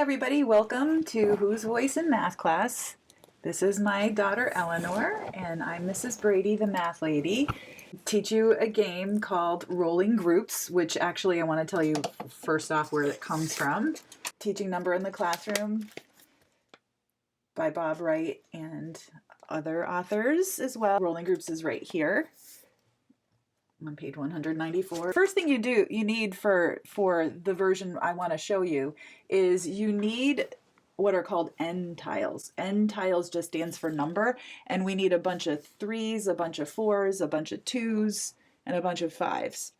everybody, welcome to Whose Voice in Math Class. This is my daughter Eleanor, and I'm Mrs. Brady, the math lady. Teach you a game called Rolling Groups, which actually I want to tell you first off where it comes from. Teaching Number in the Classroom by Bob Wright and other authors as well. Rolling Groups is right here on page 194. First thing you need for the version I want to show you is you need what are called N tiles. N tiles just stands for number, and we need a bunch of 3s, a bunch of 4s, a bunch of 2s, and a bunch of 5s.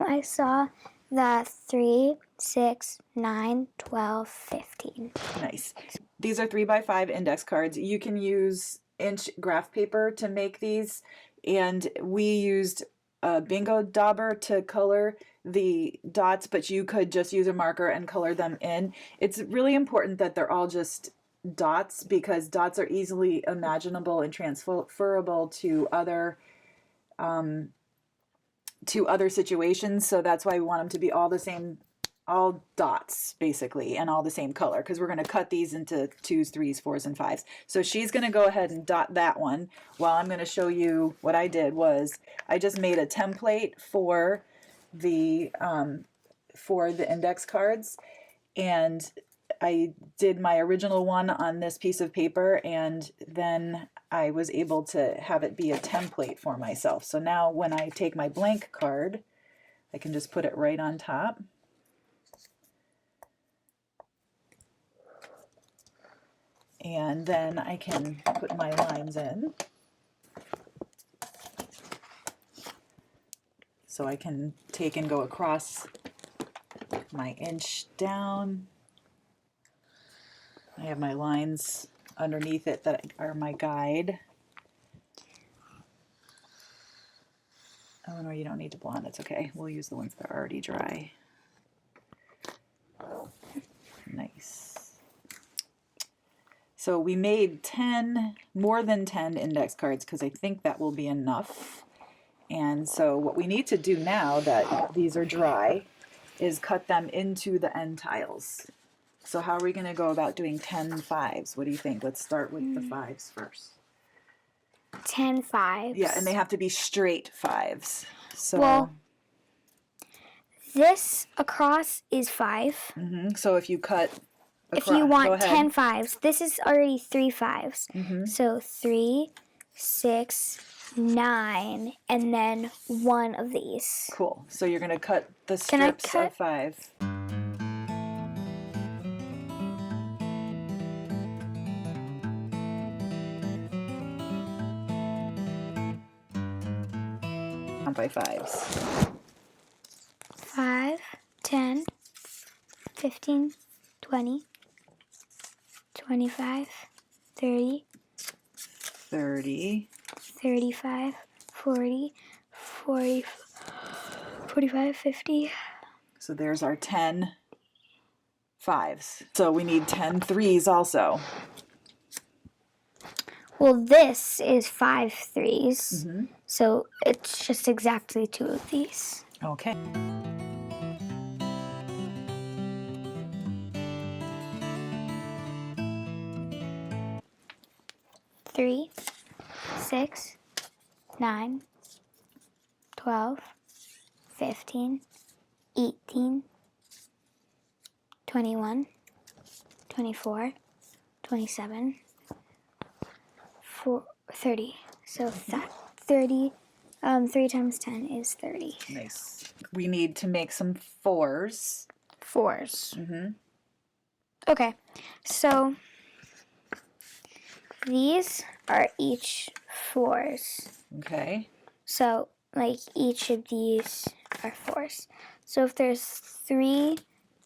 I saw that 3, 6, 9, 12, 15. Nice. These are 3x5 index cards. You can use inch graph paper to make these, and we used a bingo dauber to color the dots, but you could just use a marker and color them in. It's really important that they're all just dots, because dots are easily imaginable and transferable to other situations. So that's why we want them to be all the same, all dots basically, and all the same color, because we're going to cut these into 2s, 3s, 4s, and 5s. So she's going to go ahead and dot that one, while I'm going to show you what I did was I just made a template for the index cards, and I did my original one on this piece of paper, and then I was able to have it be a template for myself. So now when I take my blank card, I can just put it right on top. And then I can put my lines in. So I can take and go across my inch down. I have my lines underneath it that are my guide. Oh, no, you don't need to blend. It's okay. We'll use the ones that are already dry. Nice. So we made more than 10 index cards, because I think that will be enough. And so what we need to do now that these are dry is cut them into the N tiles. So how are we going to go about doing 10 5s? What do you think? Let's start with the 5s first. 10 5s. Yeah, and they have to be straight 5s. So well, this across is 5. So if you cut across, if you want 10 5s, this is already 3 5s. So 3, 6, 9, and then one of these. Cool. So you're going to cut the strips of 5. Count by 5s. 5, 10, 15, 20, 25, 30, 30, 35, 40, 40, 45, 50. So there's our 10 5s. So we need 10 3s also. Well, this is 5 3s. So it's just exactly 2 of these. Okay. Three, 6, 9, 12, 15, 18, 21, 24, 27, 30. So that 30, 3 times 10 is 30. Nice. We need to make some 4s. 4s. Okay, so these are each 4s. Okay. So, like, each of these are 4s. So if there's 3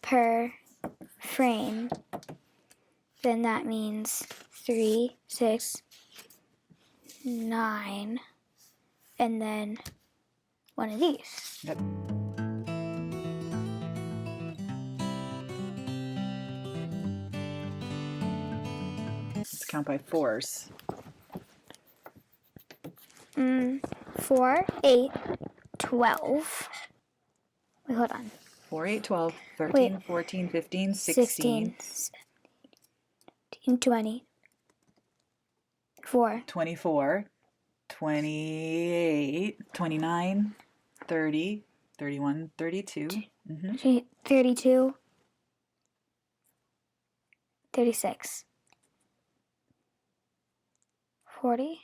per frame, then that means 3, 6, 9, and then one of these. Yep. Let's count by 4s. 4, 8, 12. Wait, hold on. 4, 8, 12, 13, Wait. 14, 15, 16, 17, 20, 4, 24, 28, 29, 30, 31, 32. 32, 36, 40.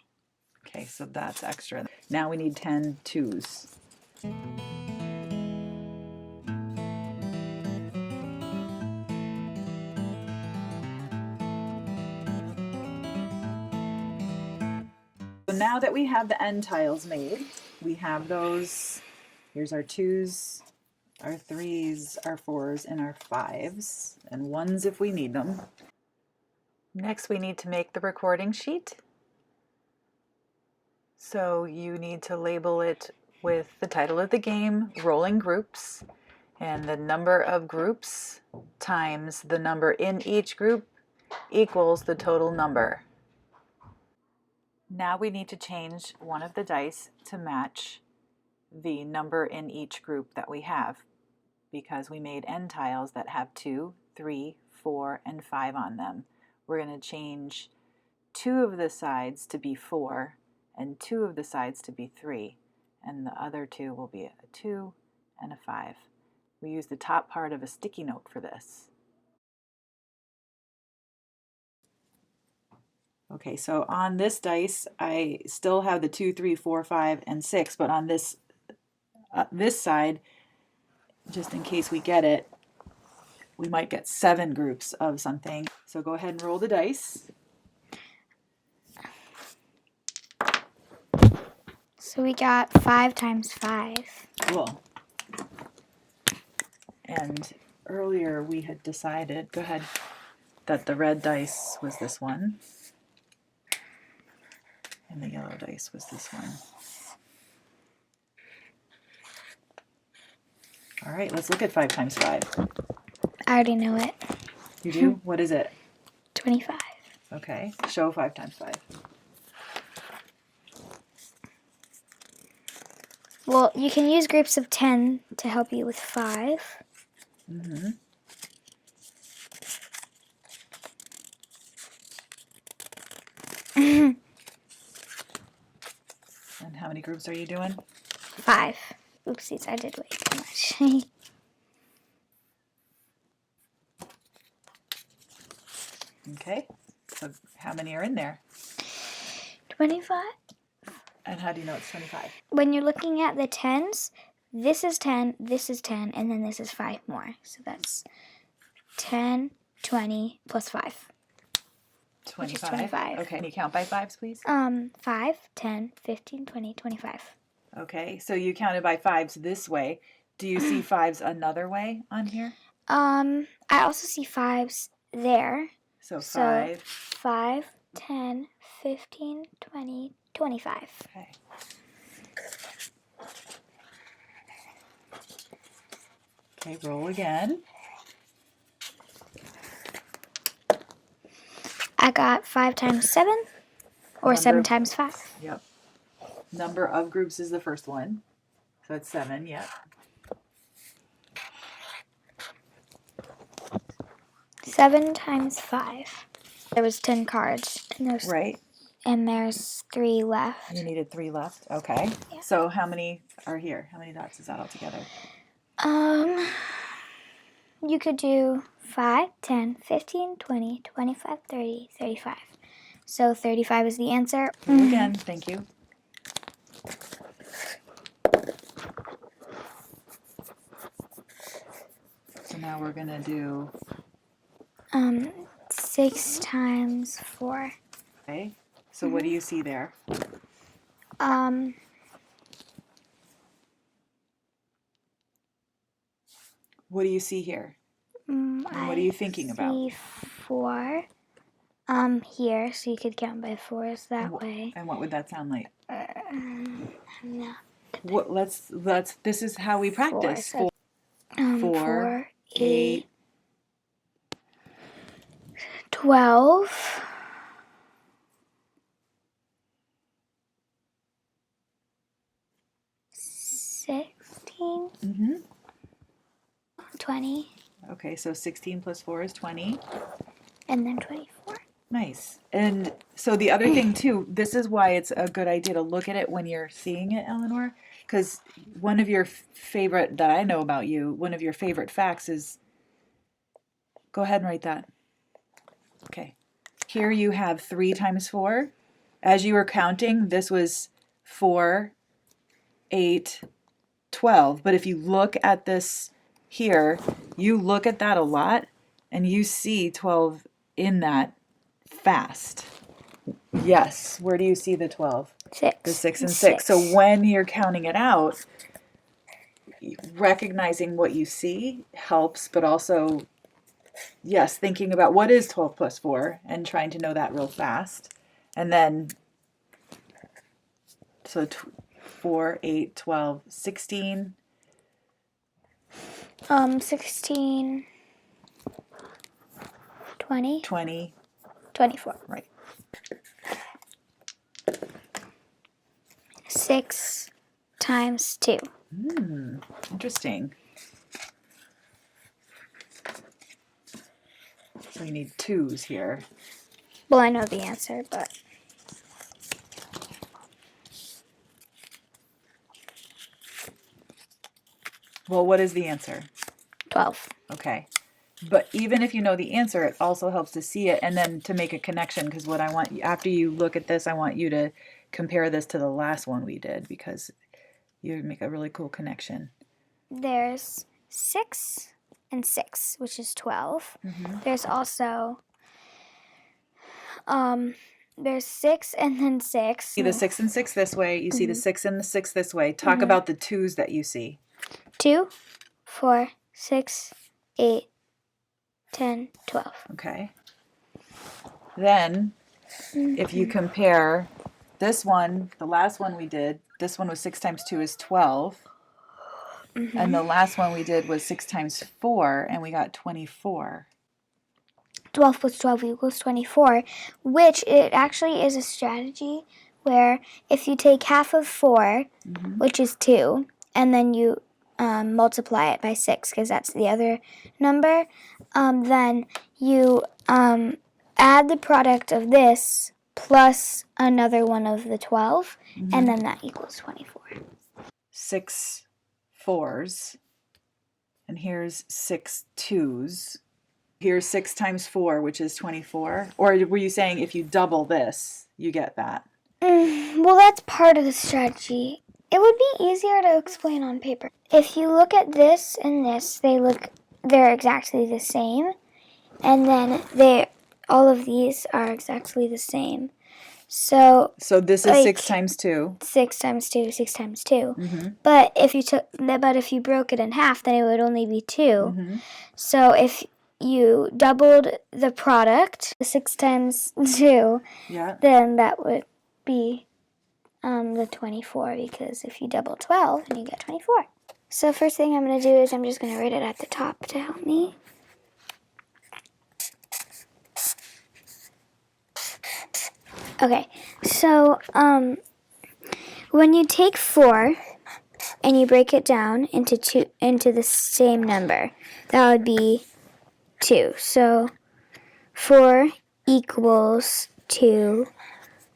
Okay, so that's extra. Now we need 10 twos. So now that we have the end tiles made, we have those. Here's our twos, our threes, our fours, and our fives, and ones if we need them. Next, we need to make the recording sheet. So you need to label it with the title of the game, Rolling Groups, and the number of groups times the number in each group equals the total number. Now we need to change one of the dice to match the number in each group that we have, because we made end tiles that have 2, 3, 4, and 5 on them. We're going to change 2 of the sides to be 4 and 2 of the sides to be 3, and the other 2 will be a 2 and a 5. We use the top part of a sticky note for this. Okay, so on this dice, I still have the 2, 3, 4, 5, and 6, but on this side, just in case we get it, we might get 7 groups of something. So go ahead and roll the dice. So we got 5 times 5. Cool. And earlier we had decided, go ahead, that the red dice was this one. And the yellow dice was this one. All right, let's look at 5 times 5. I already know it. You do? What is it? 25. Okay, show 5 times 5. Well, you can use groups of 10 to help you with 5. Mm-hmm. And how many groups are you doing? 5. Oopsies, I did way too much. Okay, so how many are in there? 25. And how do you know it's 25? When you're looking at the 10s, this is 10, and then this is 5 more. So that's 10, 20 plus 5. 25. 25. Okay, can you count by 5s, please? 5, 10, 15, 20, 25. Okay, so you counted by 5s this way. Do you see 5s another way on here? I also see 5s there. So 5. So 5, 10, 15, 20, 25. Okay. Okay, roll again. I got 5 times 7, or 7 times 5. Yep. Number of groups is the first one. So it's 7, yep. 7 times 5. There was 10 cards, and Right. there's 3 left. You needed 3 left. Okay. Yeah. So how many are here? How many dots is that altogether? You could do 5, 10, 15, 20, 25, 30, 35. So 35 is the answer. Roll again. Thank you. So now we're going to do 6 times 4. okay. So what do you see there? What do you see here? And what are you thinking about? I see 4 here, so you could count by 4s that way. And what would that sound like? No. What? Let's. This is how we practice. 4, 4, 8, 12. 16. Mm-hmm. 20, Okay, so 16 plus 4 is 20. and then 24. Nice. And so the other thing too, this is why it's a good idea to look at it when you're seeing it, Eleanor, because one of your favorite that I know about you, one of your favorite facts is, go ahead and write that. Okay. Here you have 3 times 4. As you were counting, this was 4, 8, 12. But if you look at this here, you look at that a lot and you see 12 in that fast. Yes. Where do you see the 12? 6. The 6 and 6. So when you're counting it out, recognizing what you see helps, but also, yes, thinking about what is 12 plus 4 and trying to know that real fast. And then, so 4, 8, 12, 16. 16, 20, 20. 24. Right. 6 times 2. Interesting. So you need 2's here. Well, I know the answer, but Well, what is the answer? 12. Okay. But even if you know the answer, it also helps to see it and then to make a connection, because what I want, after you look at this, I want you to compare this to the last one we did, because you make a really cool connection. There's 6 and 6, which is 12. There's also there's 6 and then 6. See the 6 and 6 this way. You see the 6 and the 6 this way. Talk about the 2's that you see. 2, 4, 6, 8, 10, 12. Okay. Then, if you compare this one, the last one we did, this one was 6 times 2 is 12. And the last one we did was 6 times 4, and we got 24. 12 plus 12 equals 24, which it actually is a strategy where if you take half of 4, which is 2, and then you multiply it by 6, because that's the other number, then you add the product of this plus another one of the 12, and then that equals 24. 6 4's, and here's 6 2's. Here's 6 times 4, which is 24. Or were you saying if you double this, you get that? Well, that's part of the strategy. It would be easier to explain on paper. If you look at this and this, they're exactly the same. And then all of these are exactly the same. So this is 6 times 2. 6 times 2, 6 times 2. But if you broke it in half, then it would only be 2. So if you doubled the product, 6 times 2, then that would be the 24, because if you double 12, then you get 24. So first thing I'm going to do is I'm just going to write it at the top to help me. Okay, so when you take 4 and you break it down into the same number, that would be 2. So 4 equals 2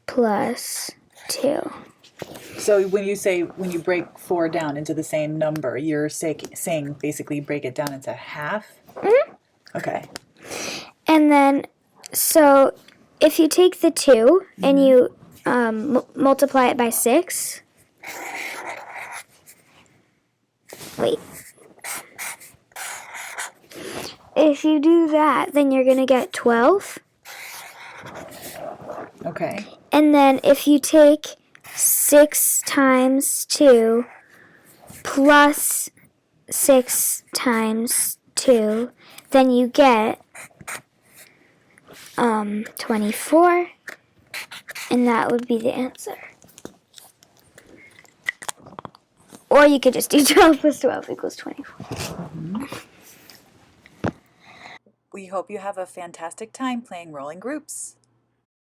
plus 2. So when you break 4 down into the same number, you're saying basically break it down into half? Okay. And then, so if you take the 2 and you multiply it by 6, wait. If you do that, then you're going to get 12. Okay. And then if you take 6 times 2 plus 6 times 2, then you get 24, and that would be the answer. Or you could just do 12 plus 12 equals 24. We hope you have a fantastic time playing Rolling Groups.